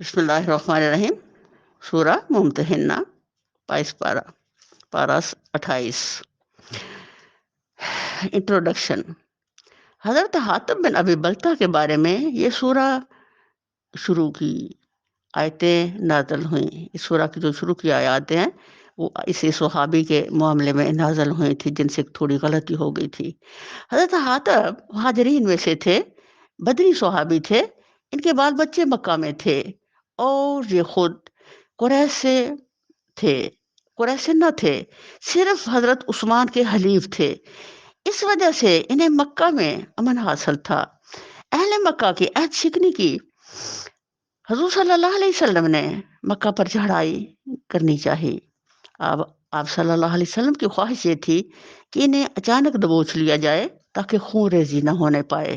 بسم اللہ الرحمن الرحیم۔ سورہ ممتحنہ 22 پارہ 28۔ انٹروڈکشن۔ حضرت حاتب بن ابی بلتہ کے بارے میں یہ سورہ شروع کی آیتیں نازل ہوئیں۔ اس سورہ کی جو شروع کی آیاتیں ہیں وہ اسی صحابی کے معاملے میں نازل ہوئی تھی جن سے تھوڑی غلطی ہو گئی تھی۔ حضرت حاتب مہاجرین میں سے تھے، بدری صحابی تھے۔ ان کے بال بچے مکہ میں تھے اور یہ خود قریش سے تھے، قریش سے نہ تھے، صرف حضرت عثمان کے حلیف تھے۔ اس وجہ سے انہیں مکہ میں امن حاصل تھا۔ اہل مکہ کی عہد شکنی کی حضور صلی اللہ علیہ وسلم نے مکہ پر چڑھائی کرنی چاہی۔ اب آپ صلی اللہ علیہ وسلم کی خواہش یہ تھی کہ انہیں اچانک دبوچ لیا جائے تاکہ خون ریزی نہ ہونے پائے۔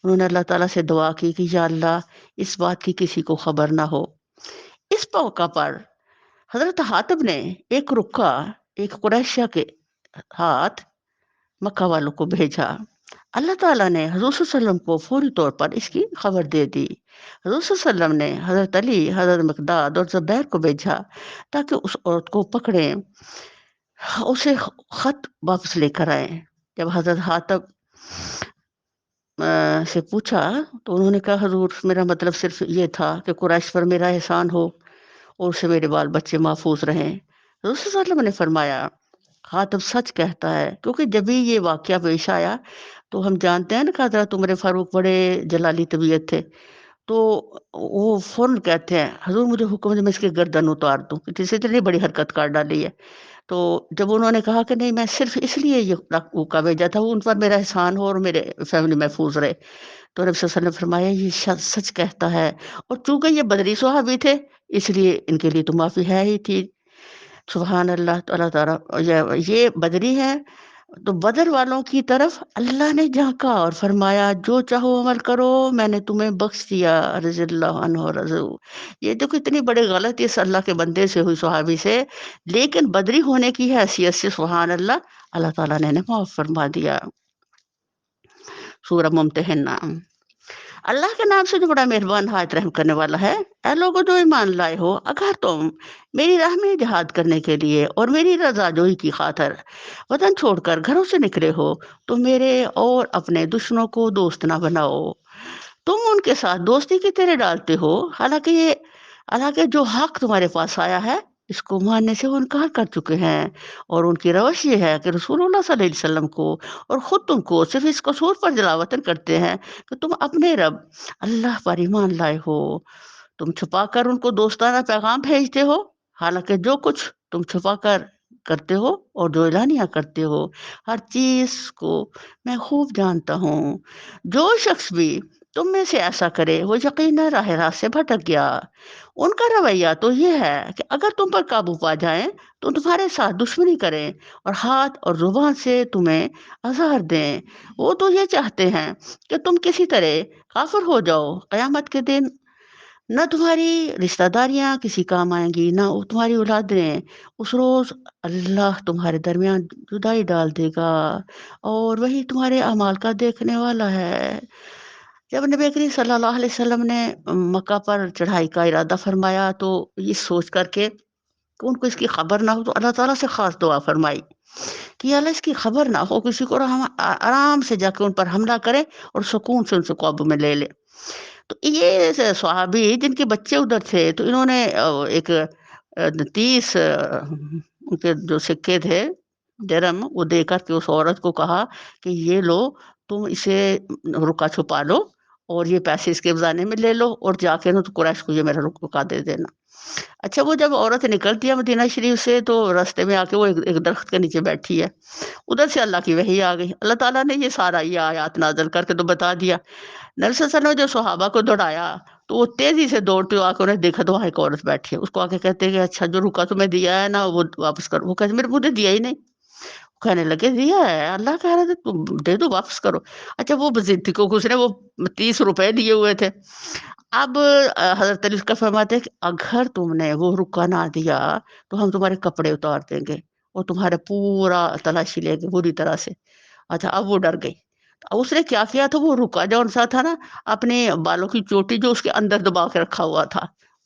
انہوں نے اللہ تعالیٰ سے دعا کی کہ یا اللہ اس بات کی کسی کو خبر نہ ہو۔ اس موقع پر حضرت حاتب نے ایک رکا ایک قریشہ کے ہاتھ مکہ والوں کو بھیجا۔ اللہ تعالیٰ نے حضور صلی اللہ علیہ وسلم کو فوری طور پر اس کی خبر دے دی۔ حضور صلی اللہ علیہ وسلم نے حضرت علی، حضرت مقداد اور زبیر کو بھیجا تاکہ اس عورت کو پکڑیں، اسے خط واپس لے کر آئیں۔ جب حضرت حاتب سے پوچھا تو انہوں نے کہا حضور میرا مطلب صرف یہ تھا کہ قریش پر میرا احسان ہو اور اسے میرے بال بچے محفوظ رہیں۔ حضور صلی اللہ علیہ وسلم نے فرمایا حاتب سچ کہتا ہے، کیونکہ جب بھی یہ واقعہ پیش آیا تو ہم جانتے ہیں نا کہ حضرت عمر فاروق بڑے جلالی طبیعت تھے، تو وہ فوراً کہتے ہیں حضور مجھے حکم دے میں اس کی گردن اتار دوں، کہ جسے اتنی بڑی حرکت کر ڈالی ہے۔ تو جب انہوں نے کہا کہ نہیں میں صرف اس لیے یہ روکا بھیجا تھا ان پر میرا احسان ہو اور میرے فیملی محفوظ رہے، تو نبی صلی اللہ علیہ وسلم نے فرمایا یہ شخص سچ کہتا ہے، اور چونکہ یہ بدری صحابی تھے اس لیے ان کے لیے تو معافی ہے ہی تھی۔ سبحان اللہ۔ تو اللہ تعالیٰ یہ بدری ہے تو بدر والوں کی طرف اللہ نے جھانکا اور فرمایا جو چاہو عمل کرو میں نے تمہیں بخش دیا، رضی اللہ عنہ رضو۔ یہ تو کتنی بڑی غلطی اس اللہ کے بندے سے ہوئی، صحابی سے، لیکن بدری ہونے کی حیثیت سے سبحان اللہ اللہ تعالیٰ نے انہیں معاف فرما دیا۔ سورہ ممتحنہ۔ اللہ کے نام سے جو بڑا مہربان نہایت رحم کرنے والا ہے۔ اے لوگو جو ایمان لائے ہو، اگر تم میری راہ میں جہاد کرنے کے لیے اور میری رضا جوئی کی خاطر وطن چھوڑ کر گھروں سے نکلے ہو تو میرے اور اپنے دشمنوں کو دوست نہ بناؤ۔ تم ان کے ساتھ دوستی کی طرح ڈالتے ہو، حالانکہ جو حق تمہارے پاس آیا ہے اس کو ماننے سے وہ انکار کر چکے ہیں، اور ان کی روش یہ ہے کہ رسول اللہ صلی اللہ علیہ وسلم کو اور خود تم کو صرف اس قصور پر جلاوطن کرتے ہیں کہ تم اپنے رب اللہ پر ایمان لائے ہو۔ تم چھپا کر ان کو دوستانہ پیغام بھیجتے ہو، حالانکہ جو کچھ تم چھپا کر کرتے ہو اور جو اعلانیہ کرتے ہو ہر چیز کو میں خوب جانتا ہوں۔ جو شخص بھی تم میں سے ایسا کرے وہ یقیناً راہ راست سے بھٹک گیا۔ ان کا رویہ تو یہ ہے کہ اگر تم پر قابو پا جائیں تو تمہارے ساتھ دشمنی کریں اور ہاتھ اور زبان سے تمہیں آزار دیں۔ وہ تو یہ چاہتے ہیں کہ تم کسی طرح کافر ہو جاؤ۔ قیامت کے دن نہ تمہاری رشتہ داریاں کسی کام آئیں گی نہ تمہاری اولادیں۔ اس روز اللہ تمہارے درمیان جدائی ڈال دے گا اور وہی تمہارے اعمال کا دیکھنے والا ہے۔ جب نبی کریم صلی اللہ علیہ وسلم نے مکہ پر چڑھائی کا ارادہ فرمایا تو یہ سوچ کر کے کہ ان کو اس کی خبر نہ ہو تو اللہ تعالیٰ سے خاص دعا فرمائی کہ یا اللہ اس کی خبر نہ ہو کسی کو، ہم آرام سے جا کے ان پر حملہ کریں اور سکون سے ان سے قابو میں لے لیں۔ تو یہ صحابی جن کے بچے ادھر تھے تو انہوں نے ایک 30 ان کے جو سکے تھے درم وہ دے کر کے اس عورت کو کہا کہ یہ لو تم اسے رکا چھپا لو اور یہ پیسے اس کے بزانے میں لے لو اور جا کے نا تو قریش کو یہ میرا رکا دے دینا۔ اچھا وہ جب عورت نکلتی ہے مدینہ شریف سے تو راستے میں آ کے وہ ایک درخت کے نیچے بیٹھی ہے، ادھر سے اللہ کی وحی آ گئی۔ اللہ تعالیٰ نے یہ سارا یہ آیات نازل کر کے تو بتا دیا۔ نبی صلی اللہ علیہ وسلم نے جو صحابہ کو دوڑایا تو وہ تیزی سے دوڑتے آ کے انہیں دیکھا تو وہاں ایک عورت بیٹھی ہے، اس کو آ کے کہتے ہیں کہ اچھا جو رکا تمہیں دیا ہے نا وہ واپس کرو۔ وہ کہتے میرے مجھے دیا ہی نہیں۔ کہنے لگے دیا ہے، اللہ کہہ رہا تھا تم دے دو واپس کرو۔ اچھا وہ ضد کو اس نے وہ 30 روپے دیے ہوئے تھے۔ اب حضرت علی کا فرماتے ہیں کہ اگر تم نے وہ رکا نہ دیا تو ہم تمہارے کپڑے اتار دیں گے اور تمہارا پورا تلاشی لیں گے بری طرح سے۔ اچھا اب وہ ڈر گئی۔ اب اس نے کیا کیا تھا، وہ رکا جو سا تھا نا اپنے بالوں کی چوٹی جو اس کے اندر دبا کے رکھا ہوا تھا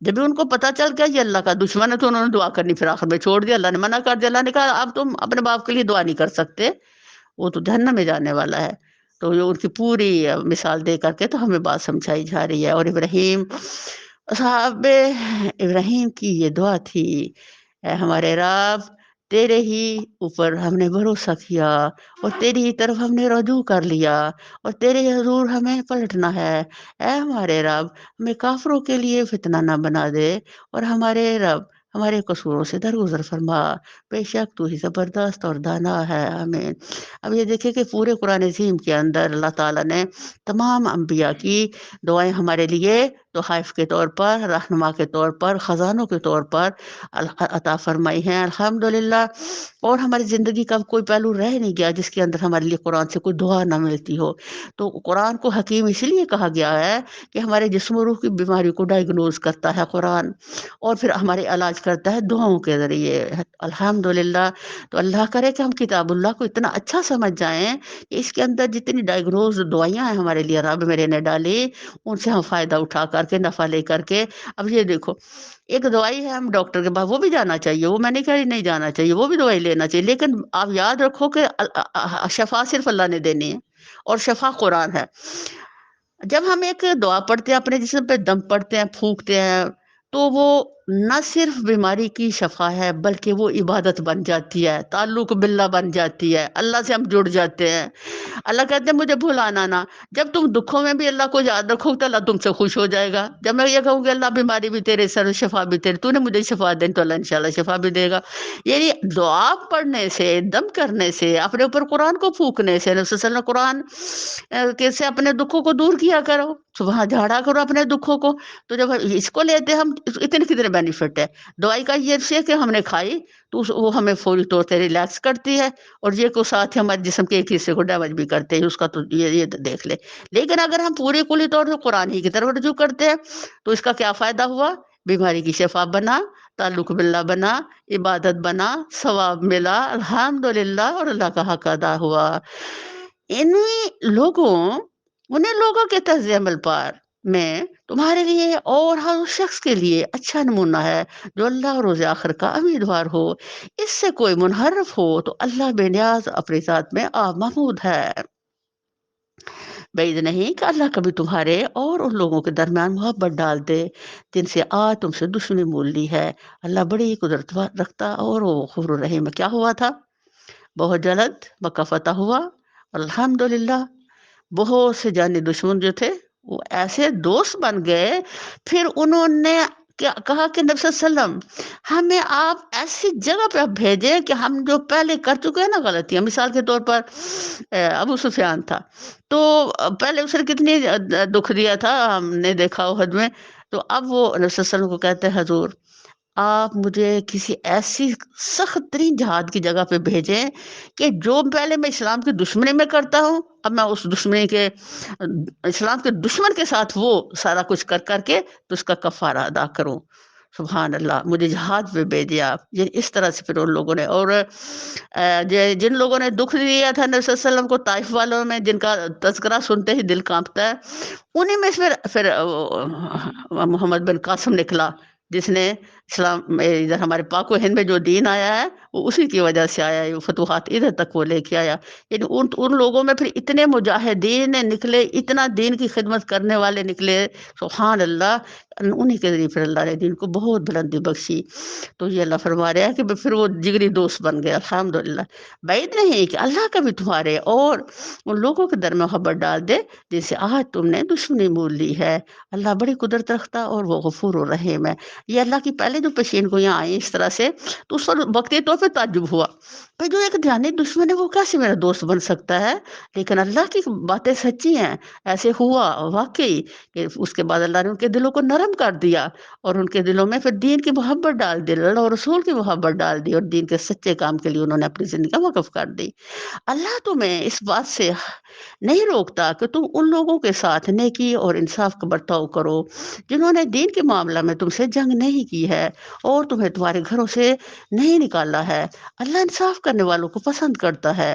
جب بھی ان کو پتہ چل گیا یہ اللہ کا دشمن ہے تو انہوں نے دعا کرنی پھر آخر میں چھوڑ دیا، اللہ نے منع کر دیا، اللہ نے کہا اب تم اپنے باپ کے لیے دعا نہیں کر سکتے، وہ تو جہنم میں جانے والا ہے۔ تو یہ ان کی پوری مثال دے کر کے تو ہمیں بات سمجھائی جا رہی ہے۔ اور ابراہیم، صاحب ابراہیم کی یہ دعا تھی، اے ہمارے رب، تیرے ہی اوپر ہم نے بھروسہ کیا اور تیری ہی طرف ہم نے رجوع کر لیا اور تیرے حضور ہمیں پلٹنا ہے۔ اے ہمارے رب، ہمیں کافروں کے لیے فتنہ نہ بنا دے اور ہمارے رب ہمارے قصوروں سے درگزر فرما، بے شک تو ہی زبردست اور دانا ہے۔ آمین۔ اب یہ دیکھیں کہ پورے قرآن عظیم کے اندر اللہ تعالیٰ نے تمام انبیاء کی دعائیں ہمارے لیے تحائف کے طور پر، رہنما کے طور پر، خزانوں کے طور پر عطا فرمائی ہیں، الحمدللہ۔ اور ہماری زندگی کا کوئی پہلو رہ نہیں گیا جس کے اندر ہمارے لیے قرآن سے کوئی دعا نہ ملتی ہو۔ تو قرآن کو حکیم اس لیے کہا گیا ہے کہ ہمارے جسم و روح کی بیماری کو ڈائگنوز کرتا ہے قرآن، اور پھر ہمارے علاج کرتا ہے دعاؤں کے ذریعے، الحمدللہ۔ تو اللہ کرے کہ ہم کتاب اللہ کو اتنا اچھا سمجھ جائیں کہ اس کے اندر جتنی ڈائگنوز دعائیاں ہیں ہمارے لیے رب میرے نے ڈالی، ان سے ہم فائدہ اٹھا کر کے، نفع لے کر کے۔ اب یہ دیکھو، ایک دوائی ہے، ہم ڈاکٹر کے پاس وہ بھی جانا چاہیے، وہ میں نہیں کہہ رہی نہیں جانا چاہیے، وہ بھی دوائی لینا چاہیے، لیکن آپ یاد رکھو کہ شفا صرف اللہ نے دینی ہے، اور شفا قرآن ہے۔ جب ہم ایک دعا پڑھتے ہیں، اپنے جسم پہ دم پڑھتے ہیں، پھونکتے ہیں، تو وہ نہ صرف بیماری کی شفا ہے بلکہ وہ عبادت بن جاتی ہے، تعلق باللہ بن جاتی ہے، اللہ سے ہم جڑ جاتے ہیں۔ اللہ کہتے ہیں مجھے بھلانا نہ۔ جب تم دکھوں میں بھی اللہ کو یاد رکھو تو اللہ تم سے خوش ہو جائے گا۔ جب میں یہ کہوں گی اللہ بیماری بھی تیرے سر، شفا بھی تیرے، تو نے مجھے شفا دیں، تو اللہ انشاءاللہ شفا بھی دے گا۔ یعنی دعا پڑھنے سے، دم کرنے سے، اپنے اوپر قرآن کو پھونکنے سے، نبی صلی اللہ علیہ وسلم قرآن سے اپنے دکھوں کو دور کیا کرو، صبح جھاڑا کرو اپنے دکھوں کو۔ تو جب اس کو لیتے ہم، اتنے کتنے بینیفٹ ہے دوائی کا، یہ سے کہ ہم نے کھائی تو وہ ہمیں فوری طور پہ ریلیکس کرتی ہے، اور یہ کو ساتھ ہی ہمارے جسم کے ایک حصے کو ڈیمیج بھی کرتے ہیں، اس کا تو یہ دیکھ لے۔ لیکن اگر ہم پورے کلی طور پہ قرآن ہی کی طرف رجوع کرتے ہیں تو اس کا کیا فائدہ ہوا؟ بیماری کی شفا بنا، تعلق باللہ بنا، عبادت بنا، ثواب ملا، الحمدللہ، اور اللہ کا حق ادا ہوا۔ لوگوں انہیں لوگوں کے طرز عمل پر میں تمہارے لیے اور ہر اس شخص کے لیے اچھا نمونہ ہے جو اللہ اور روز آخر کا امیدوار ہو۔ اس سے کوئی منحرف ہو تو اللہ بے نیاز اپنی ذات میں آپ محمود ہے۔ بعید نہیں کہ اللہ کبھی تمہارے اور ان لوگوں کے درمیان محبت ڈال دے جن سے آج تم سے دشمنی مول لی ہے۔ اللہ بڑی قدرت رکھتا اور وہ غفور الرحیم ہے۔ کیا ہوا تھا؟ بہت جلد مکہ فتح ہوا، الحمدللہ۔ بہت سے جانی دشمن جو تھے وہ ایسے دوست بن گئے، پھر انہوں نے کہا کہ نبی صلی اللہ علیہ وسلم ہمیں آپ ایسی جگہ پہ آپ بھیجیں کہ ہم جو پہلے کر چکے ہیں نا غلطیاں، مثال کے طور پر ابو سفیان تھا، تو پہلے اس نے کتنی دکھ دیا تھا، ہم نے دیکھا احد میں۔ تو اب وہ نبی صلی اللہ علیہ وسلم کو کہتے ہیں حضور آپ مجھے کسی ایسی سخت ترین جہاد کی جگہ پہ بھیجیں کہ جو پہلے میں اسلام کی دشمنی میں کرتا ہوں، اب میں اس دشمنی کے، اسلام کے دشمن کے ساتھ وہ سارا کچھ کر کر کے تو اس کا کفارہ ادا کروں۔ سبحان اللہ، مجھے جہاد پہ بھیجے آپ۔ یعنی اس طرح سے پھر ان لوگوں نے، اور جن لوگوں نے دکھ دیا تھا نبی صلی اللہ علیہ وسلم کو، طائف والوں میں، جن کا تذکرہ سنتے ہی دل کانپتا ہے، انہی میں پھر محمد بن قاسم نکلا، جس نے اسلام ادھر ہمارے پاک و ہند میں جو دین آیا ہے وہ اسی کی وجہ سے آیا ہے، وہ فتوحات ادھر تک وہ لے کے آیا۔ یعنی ان لوگوں میں پھر اتنے مجاہدین نکلے، اتنا دین کی خدمت کرنے والے نکلے، سبحان اللہ، انہی کے ذریعے پھر اللہ نے دین کو بہت بلندی بخشی۔ تو یہ اللہ فرما رہا ہے کہ پھر وہ جگری دوست بن گئے، الحمدللہ۔ بعید نہیں کہ اللہ کا بھی تمہارے اور ان لوگوں کے درمیان محبت ڈال دے جن سے آج تم نے دشمنی مول لی ہے۔ اللہ بڑی قدرت رکھتا اور وہ غفور الرحیم ہے۔ یہ اللہ کی پہلے جو پیشین گوئیاں آئیں اس طرح سے، تو اس پر وقتی طور پہ تعجب ہوا کہ جو ایک جانی دشمن ہے وہ کیسے میرا دوست بن سکتا ہے؟ لیکن اللہ کی باتیں سچی ہیں، ایسے ہوا واقعی کہ اس کے بعد اللہ نے ان کے دلوں کو نرم کر دیا، اور ان کے دلوں میں پھر دین کی محبت ڈال دی، اللہ اور رسول کی محبت ڈال دی، اور دین کے سچے کام کے لیے انہوں نے اپنی زندگی وقف کر دی۔ اللہ تمہیں اس بات سے نہیں روکتا کہ تم ان لوگوں کے ساتھ نیکی اور انصاف کا برتاؤ کرو جنہوں نے دین کے معاملہ میں تم سے جنگ نہیں کی ہے اور تمہیں تمہارے گھروں سے نہیں نکالا ہے۔ اللہ انصاف کرنے والوں کو پسند کرتا ہے۔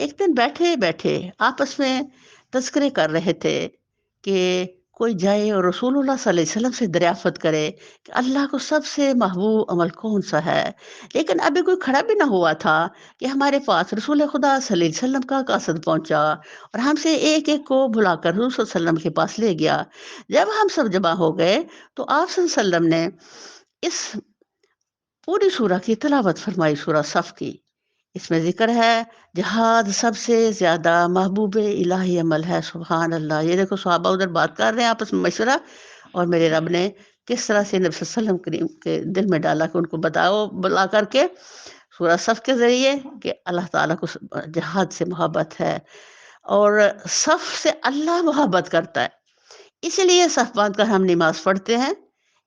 ایک دن بیٹھے بیٹھے آپس میں تذکرے کر رہے تھے کہ کوئی جائے اور رسول اللہ صلی اللہ علیہ وسلم سے دریافت کرے کہ اللہ کو سب سے محبوب عمل کون سا ہے، لیکن ابھی کوئی کھڑا بھی نہ ہوا تھا کہ ہمارے پاس رسول خدا صلی اللہ علیہ وسلم کا قاصد پہنچا اور ہم سے ایک ایک کو بلا کر رسول صلی اللہ علیہ وسلم کے پاس لے گیا۔ جب ہم سب جمع ہو گئے تو آپ صلی اللہ علیہ وسلم نے اس پوری سورہ کی تلاوت فرمائی، سورہ صف کی۔ اس میں ذکر ہے جہاد سب سے زیادہ محبوب الہی عمل ہے، سبحان اللہ۔ یہ دیکھو صحابہ ادھر بات کر رہے ہیں آپس میں مشورہ، اور میرے رب نے کس طرح سے نبی صلی اللہ علیہ وسلم کریم کے دل میں ڈالا کہ ان کو بتاؤ بلا کر کے سورہ صف کے ذریعے کہ اللہ تعالیٰ کو جہاد سے محبت ہے، اور صف سے اللہ محبت کرتا ہے، اسی لیے صف باندھ کر ہم نماز پڑھتے ہیں،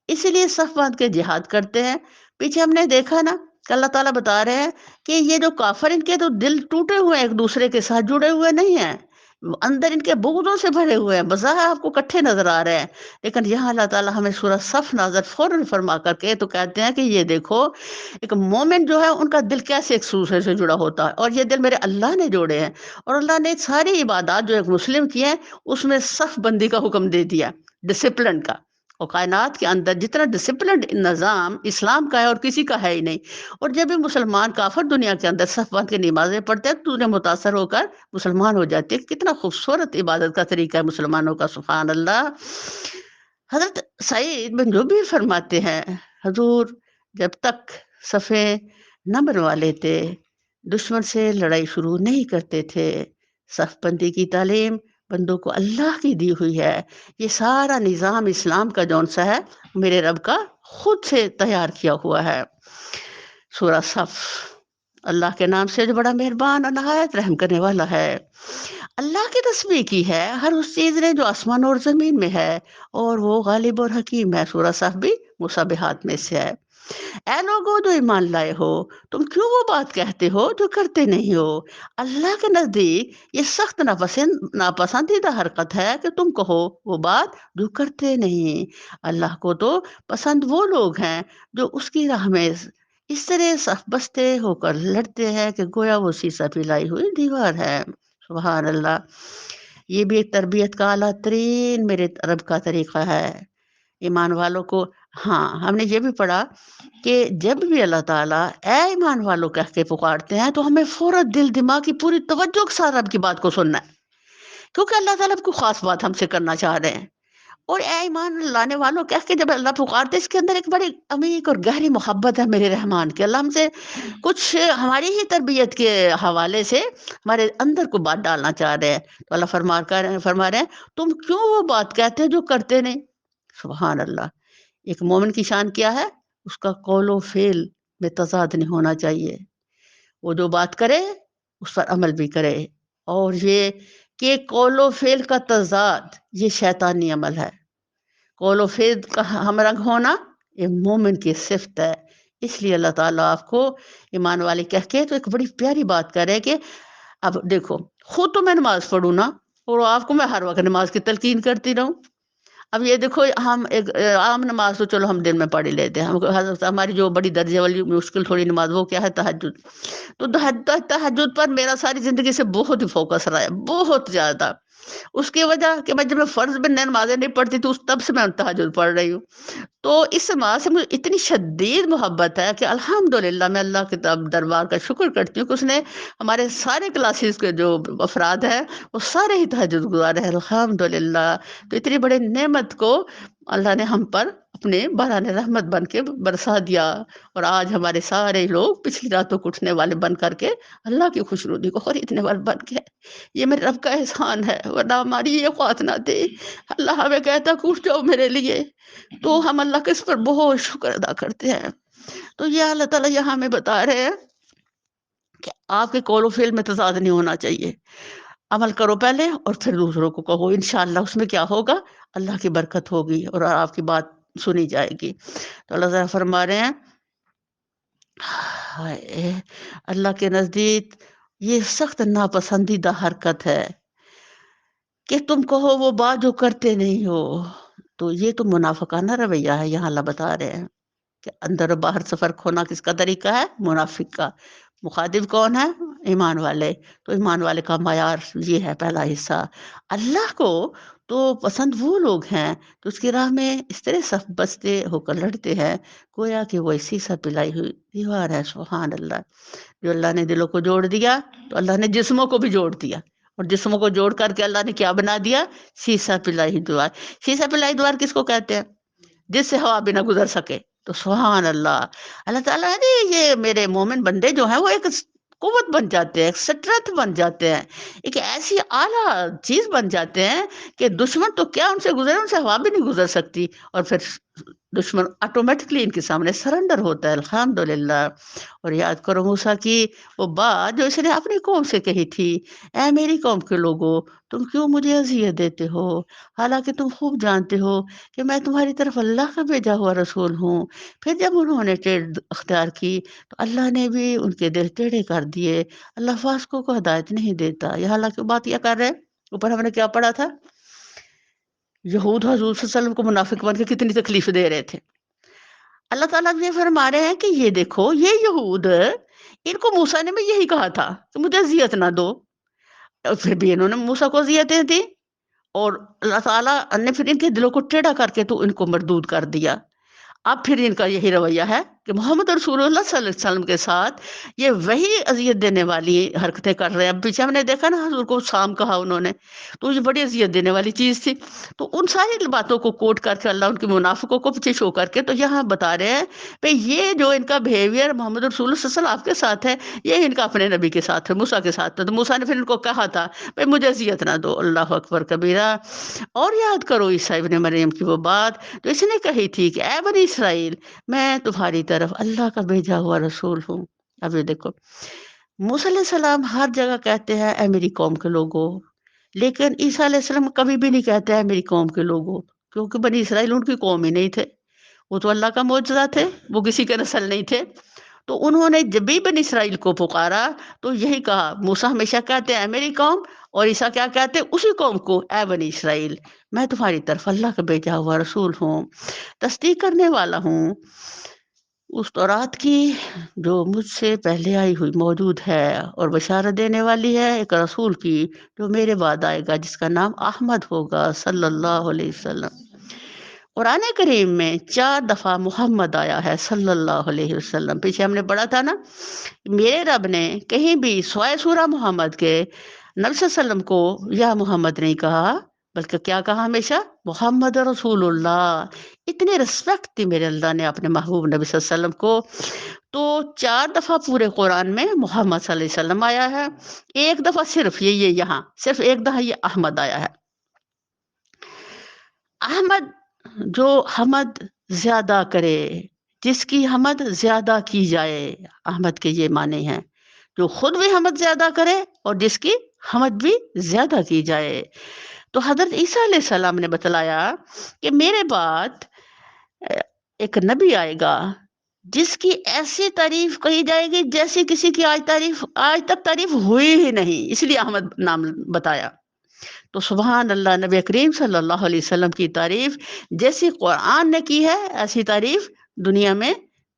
اسی لیے صف باندھ کے جہاد کرتے ہیں۔ پیچھے ہم نے دیکھا نا کہ اللہ تعالیٰ بتا رہے ہیں کہ یہ جو کافر، ان کے تو دل ٹوٹے ہوئے ہیں، ایک دوسرے کے ساتھ جڑے ہوئے نہیں ہیں، اندر ان کے بغضوں سے بھرے ہوئے ہیں، بظاہر آپ کو کٹھے نظر آ رہے ہیں، لیکن یہاں اللہ تعالیٰ ہمیں سورہ صف نازل فوراً فرما کر کے تو کہتے ہیں کہ یہ دیکھو ایک مومن جو ہے ان کا دل کیسے ایک دوسرے سے جڑا ہوتا ہے، اور یہ دل میرے اللہ نے جوڑے ہیں، اور اللہ نے ساری عبادات جو ایک مسلم کی ہیں اس میں صف بندی کا حکم دے دیا، ڈسپلن کا۔ اور کائنات کے اندر جتنا ڈسپلنڈ نظام اسلام کا ہے اور کسی کا ہے ہی نہیں، اور جب بھی مسلمان کافر دنیا کے اندر صف باندھ کے نمازیں پڑھتے ہیں تو انہیں متاثر ہو کر مسلمان ہو جاتے ہیں۔ کتنا خوبصورت عبادت کا طریقہ ہے مسلمانوں کا، سبحان اللہ۔ حضرت سعید بن جبیر فرماتے ہیں حضور جب تک صفیں نہ بنوا لیتے دشمن سے لڑائی شروع نہیں کرتے تھے۔ صف بندی کی تعلیم بندوں کو اللہ کی دی ہوئی ہے، یہ سارا نظام اسلام کا جون سا ہے میرے رب کا خود سے تیار کیا ہوا ہے۔ سورہ صف اللہ کے نام سے جو بڑا مہربان اور نہایت رحم کرنے والا ہے۔ اللہ کی تسبیح کی ہے ہر اس چیز نے جو آسمان اور زمین میں ہے، اور وہ غالب اور حکیم ہے۔ سورہ صف بھی مسبحات میں سے ہے۔ اے لوگو جو ایمان لائے ہو، تم کیوں وہ بات کہتے ہو جو کرتے نہیں ہو؟ اللہ کے نزدیک یہ سخت ناپسندیدہ حرکت ہے کہ تم کہو وہ بات جو کرتے نہیں۔ اللہ کو تو پسند وہ لوگ ہیں جو اس کی راہ میں اس طرح صف بستے ہو کر لڑتے ہیں کہ گویا وہ سیسا پلائی ہوئی دیوار ہے۔ سبحان اللہ۔ یہ بھی ایک تربیت کا اعلیٰ ترین میرے رب کا طریقہ ہے ایمان والوں کو۔ ہاں ہم نے یہ بھی پڑھا کہ جب بھی اللہ تعالیٰ اے ایمان والوں کہہ کے پکارتے ہیں تو ہمیں فوراً دل دماغ کی پوری توجہ کے ساتھ رب کی بات کو سننا ہے، کیونکہ اللہ تعالیٰ کوئی خاص بات ہم سے کرنا چاہ رہے ہیں۔ اور اے ایمان لانے والوں کہہ کے جب اللہ پکارتے اس کے اندر ایک بڑی عمیق اور گہری محبت ہے میرے رحمان کے، اللہ ہم سے کچھ ہماری ہی تربیت کے حوالے سے ہمارے اندر کو بات ڈالنا چاہ رہے ہیں۔ تو اللہ فرما رہے ہیں تم کیوں وہ بات کہتے ہو جو کرتے نہیں۔ سبحان اللہ۔ ایک مومن کی شان کیا ہے؟ اس کا قول و فعل میں تضاد نہیں ہونا چاہیے، وہ جو بات کرے اس پر عمل بھی کرے، اور یہ کہ قول و فعل کا تضاد یہ شیطانی عمل ہے، قول و فعل کا ہم رنگ ہونا یہ مومن کی صفت ہے۔ اس لیے اللہ تعالیٰ آپ کو ایمان والے کہہ کے تو ایک بڑی پیاری بات کرے کہ اب دیکھو خود تو میں نماز پڑھوں نا، اور آپ کو میں ہر وقت نماز کی تلقین کرتی رہوں۔ اب یہ دیکھو ہم ایک عام نماز تو چلو ہم دن میں پڑھ ہی لیتے ہیں، ہماری جو بڑی درجے والی مشکل تھوڑی نماز وہ کیا ہے؟ تہجد۔ تو تہجد پر میرا ساری زندگی سے بہت ہی فوکس رہا ہے، بہت زیادہ، اس کی وجہ کہ میں جب میں فرض میں نمازیں نہیں پڑھتی تھی تب سے میں تہجد پڑھ رہی ہوں۔ تو اس ماں سے مجھے اتنی شدید محبت ہے کہ الحمدللہ میں اللہ کے دربار کا شکر کرتی ہوں کہ اس نے ہمارے سارے کلاسز کے جو افراد ہیں وہ سارے ہی تہجد گزار ہیں، الحمدللہ۔ تو اتنی بڑی نعمت کو اللہ نے ہم پر اپنے باران رحمت بن کے برسا دیا، اور آج ہمارے سارے لوگ پچھلی راتوں کو اٹھنے والے بن کر کے اللہ کی خوشنودی کو خریدنے والے بن کے، یہ میرے رب کا احسان ہے، ورنہ ہماری یہ خواہش نہ تھی۔ اللہ ہمیں کہتا کہ اٹھ جاؤ میرے لیے، تو ہم اللہ کے اس پر بہت شکر ادا کرتے ہیں۔ تو یہ اللہ تعالیٰ یہاں ہمیں بتا رہے ہیں کہ آپ کے قول و فعل میں تضاد نہیں ہونا چاہیے، عمل کرو پہلے اور پھر دوسروں کو کہو، انشاءاللہ اس میں کیا ہوگا؟ اللہ کی برکت ہوگی اور آپ کی بات سنی جائے گی۔ تو اللہ تعالیٰ فرما رہے ہیں ہائے، اللہ کے نزدیک یہ سخت ناپسندیدہ حرکت ہے کہ تم کہو وہ بات جو کرتے نہیں ہو۔ تو یہ تو منافقانہ رویہ ہے، یہاں اللہ بتا رہے ہیں کہ اندر و باہر سے فرق ہونا کس کا طریقہ ہے؟ منافق کا۔ مخاطب کون ہے؟ ایمان والے۔ تو ایمان والے کا معیار یہ ہے پہلا حصہ۔ اللہ کو تو پسند وہ لوگ ہیں تو اس کی راہ میں اس طرح صف بستے ہو کر لڑتے ہیں گویا کہ وہ ایسی سا پلائی ہوئی دیوار ہے۔ سبحان اللہ! جو اللہ نے دلوں کو جوڑ دیا تو اللہ نے جسموں کو بھی جوڑ دیا، اور جسموں کو جوڑ کر کے اللہ نے کیا بنا دیا؟ سیسا پلائی ہوئی دیوار۔ سیسا پلائی دیوار کس کو کہتے ہیں؟ جس سے ہوا بھی نہ گزر سکے۔ تو سبحان اللہ! اللہ تعالیٰ نے یہ میرے مومن بندے جو ہیں وہ ایک قوت بن جاتے ہیں، ایک اسٹرینتھ بن جاتے ہیں، ایک ایسی اعلیٰ چیز بن جاتے ہیں کہ دشمن تو کیا ان سے گزرے، ان سے ہوا بھی نہیں گزر سکتی، اور پھر دشمن آٹومیٹکلی ان کے سامنے سرنڈر ہوتا ہے۔ الحمدللہ! اور یاد کرو موسیٰ کی وہ بات جو اس نے اپنی قوم سے کہی تھی، اے میری قوم کے لوگوں، تم کیوں مجھے اذیت دیتے ہو، حالانکہ تم خوب جانتے ہو کہ میں تمہاری طرف اللہ کا بھیجا ہوا رسول ہوں۔ پھر جب انہوں نے ٹیڑھ اختیار کی تو اللہ نے بھی ان کے دل ٹیڑھے کر دیے۔ اللہ فاسقوں کو ہدایت نہیں دیتا۔ یہ حالانکہ بات یہ کر رہے ہیں، اوپر ہم نے کیا پڑھا تھا؟ یہود حضور صلی اللہ علیہ وسلم کو منافق بن کے کتنی تکلیف دے رہے تھے۔ اللہ تعالیٰ یہ فرما رہے ہیں کہ یہ دیکھو، یہ یہود، ان کو موسیٰ نے بھی یہی کہا تھا کہ مجھے اذیت نہ دو، اور پھر بھی انہوں نے موسیٰ کو اذیتیں دی، اور اللہ تعالیٰ نے پھر ان کے دلوں کو ٹیڑھا کر کے تو ان کو مردود کر دیا۔ اب پھر ان کا یہی رویہ ہے کہ محمد رسول اللہ صلی اللہ علیہ وسلم کے ساتھ یہ وہی اذیت دینے والی حرکتیں کر رہے ہیں۔ اب پیچھے ہم نے دیکھا نا، حضور کو سام کہا انہوں نے، تو یہ بڑی اذیت دینے والی چیز تھی۔ تو ان ساری باتوں کو کوٹ کر کے اللہ ان کے منافقوں کو پیچھے شو کر کے تو یہاں بتا رہے ہیں کہ یہ جو ان کا بہیویئر محمد رسول اللہ صلی اللہ علیہ وسلم آپ کے ساتھ ہے، یہ ان کا اپنے نبی کے ساتھ ہے، موسیٰ کے ساتھ ہے۔ تو موسیٰ نے پھر ان کو کہا تھا بھائی مجھے اذیت نہ دو۔ اللہ اکبر کبیرہ! اور یاد کرو عیسیٰ ابن مریم کی وہ بات جو اس نے کہی تھی کہ اے بنی اسرائیل، میں تمہاری طرف اللہ کا بھیجا ہوا رسول ہوں۔ اب یہ دیکھو، موسیٰ علیہ السلام ہر جگہ کہتے ہیں اے میری قوم کے لوگوں، لیکن عیسیٰ علیہ السلام کبھی بھی نہیں کہتے اے میری قوم کے لوگوں، کیونکہ بنی اسرائیل ان کی قوم ہی نہیں تھے، وہ تو اللہ کا معجزہ تھے، وہ کسی کے نسل نہیں تھے۔ تو انہوں نے جب بھی بنی اسرائیل کو پکارا تو یہی کہا۔ موسیٰ ہمیشہ کہتے ہیں اے میری قوم، اور عیسیٰ کیا کہتے ہیں اسی قوم کو، اے بنی اسرائیل، میں تمہاری طرف اللہ کا بھیجا ہوا رسول ہوں، تصدیق کرنے والا ہوں اس تورات کی جو مجھ سے پہلے آئی ہوئی موجود ہے، اور بشارت دینے والی ہے ایک رسول کی جو میرے بعد آئے گا، جس کا نام احمد ہوگا، صلی اللہ علیہ وسلم۔ قرآن کریم میں 4 دفعہ محمد آیا ہے صلی اللہ علیہ وسلم۔ پیچھے ہم نے پڑھا تھا نا، میرے رب نے کہیں بھی سوائے سورہ محمد کے نبی صلی اللہ علیہ وسلم کو یا محمد نہیں کہا، بلکہ کیا کہا؟ ہمیشہ محمد رسول اللہ۔ اتنی رسپیکٹ تھی میرے اللہ نے اپنے محبوب نبی صلی اللہ علیہ وسلم کو۔ تو 4 دفعہ پورے قرآن میں محمد صلی اللہ علیہ وسلم آیا ہے، ایک دفعہ صرف یہ یہاں صرف ایک دفعہ یہ احمد آیا ہے۔ احمد جو حمد زیادہ کرے، جس کی حمد زیادہ کی جائے، احمد کے یہ معنی ہیں، جو خود بھی حمد زیادہ کرے اور جس کی حمد بھی زیادہ کی جائے۔ تو حضرت عیسیٰ علیہ السلام نے بتلایا کہ میرے بعد ایک نبی آئے گا جس کی ایسی تعریف کہی جائے گی جیسی کسی کی آج تک تعریف ہوئی ہی نہیں، اس لیے احمد نام بتایا۔ تو سبحان اللہ! نبی کریم صلی اللہ علیہ وسلم کی تعریف جیسی قرآن نے کی ہے، ایسی تعریف دنیا میں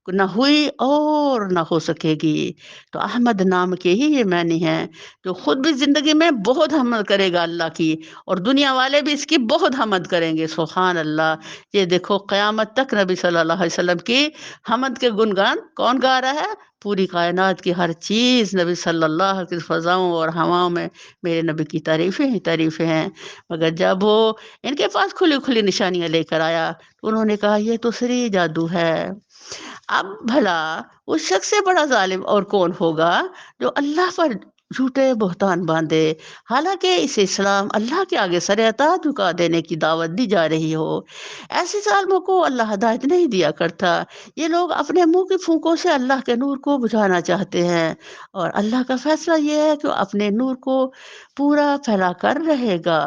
نہ ہوئی اور نہ ہو سکے گی۔ تو احمد نام کے ہی یہ معنی ہے، جو خود بھی زندگی میں بہت حمد کرے گا اللہ کی، اور دنیا والے بھی اس کی بہت حمد کریں گے۔ سبحان اللہ! یہ دیکھو، قیامت تک نبی صلی اللہ علیہ وسلم کی حمد کے گنگان کون گا رہا ہے؟ پوری کائنات کی ہر چیز نبی صلی اللہ علیہ وسلم کی فضاؤں اور ہواؤں میں میرے نبی کی تعریفیں ہی تعریفیں ہیں۔ مگر جب وہ ان کے پاس کھلی کھلی نشانیاں لے کر آیا تو انہوں نے کہا یہ تو سری جادو ہے۔ اب بھلا اس شخص سے بڑا ظالم اور کون ہوگا جو اللہ پر جھوٹے بہتان باندھے، حالانکہ اس اسلام اللہ کے آگے سر اطاعت جھکا دینے کی دعوت دی جا رہی ہو۔ ایسے ظالموں کو اللہ ہدایت نہیں دیا کرتا۔ یہ لوگ اپنے منہ کی پھونکوں سے اللہ کے نور کو بجھانا چاہتے ہیں، اور اللہ کا فیصلہ یہ ہے کہ وہ اپنے نور کو پورا پھیلا کر رہے گا،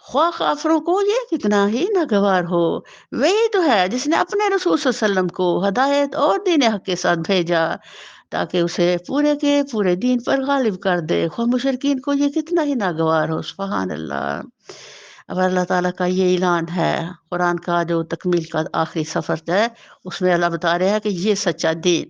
خواہ کافروں کو یہ کتنا ہی ناگوار ہو۔ وہی تو ہے جس نے اپنے رسول صلی اللہ علیہ وسلم کو ہدایت اور دین حق کے ساتھ بھیجا تاکہ اسے پورے کے پورے دین پر غالب کر دے، خواہ مشرکین کو یہ کتنا ہی ناگوار ہو۔ سبحان اللہ! اب اللہ تعالیٰ کا یہ اعلان ہے، قرآن کا جو تکمیل کا آخری سفر ہے اس میں اللہ بتا رہے ہیں کہ یہ سچا دین